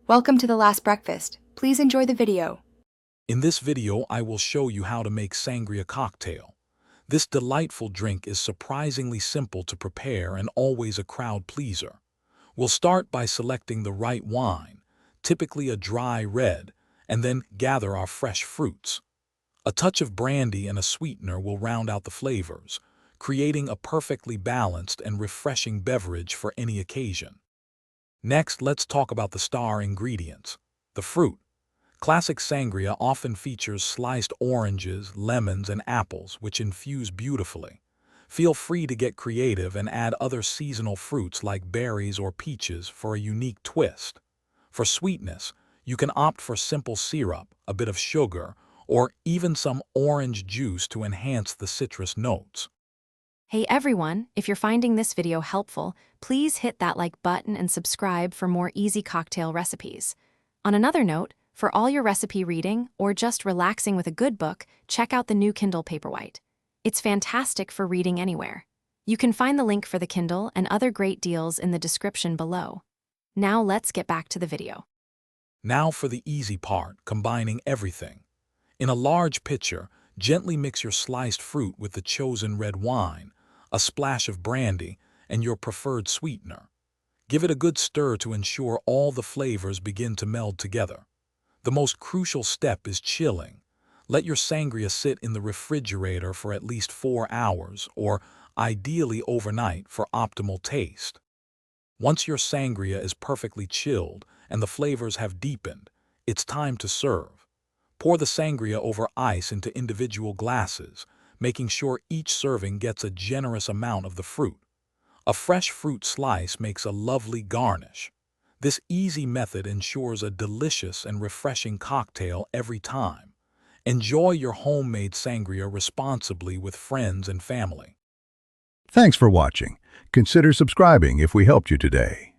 Welcome to The Last Breakfast. Please enjoy the video. In this video, I will show you how to make sangria cocktail. This delightful drink is surprisingly simple to prepare and always a crowd pleaser. We'll start by selecting the right wine, typically a dry red, and then gather our fresh fruits. A touch of brandy and a sweetener will round out the flavors, creating a perfectly balanced and refreshing beverage for any occasion. Next, let's talk about the star ingredients, the fruit. Classic sangria often features sliced oranges, lemons, and apples, which infuse beautifully. Feel free to get creative and add other seasonal fruits like berries or peaches for a unique twist. For sweetness, you can opt for simple syrup, a bit of sugar, or even some orange juice to enhance the citrus notes. Hey everyone, if you're finding this video helpful, please hit that like button and subscribe for more easy cocktail recipes. On another note, for all your recipe reading or just relaxing with a good book, check out the new Kindle Paperwhite. It's fantastic for reading anywhere. You can find the link for the Kindle and other great deals in the description below. Now let's get back to the video. Now for the easy part, combining everything. In a large pitcher, gently mix your sliced fruit with the chosen red wine, a splash of brandy, and your preferred sweetener. Give it a good stir to ensure all the flavors begin to meld together. The most crucial step is chilling. Let your sangria sit in the refrigerator for at least 4 hours, or ideally overnight for optimal taste. Once your sangria is perfectly chilled and the flavors have deepened, it's time to serve. Pour the sangria over ice into individual glasses, making sure each serving gets a generous amount of the fruit. A fresh fruit slice makes a lovely garnish. This easy method ensures a delicious and refreshing cocktail every time. Enjoy your homemade sangria responsibly with friends and family. Thanks for watching. Consider subscribing if we helped you today.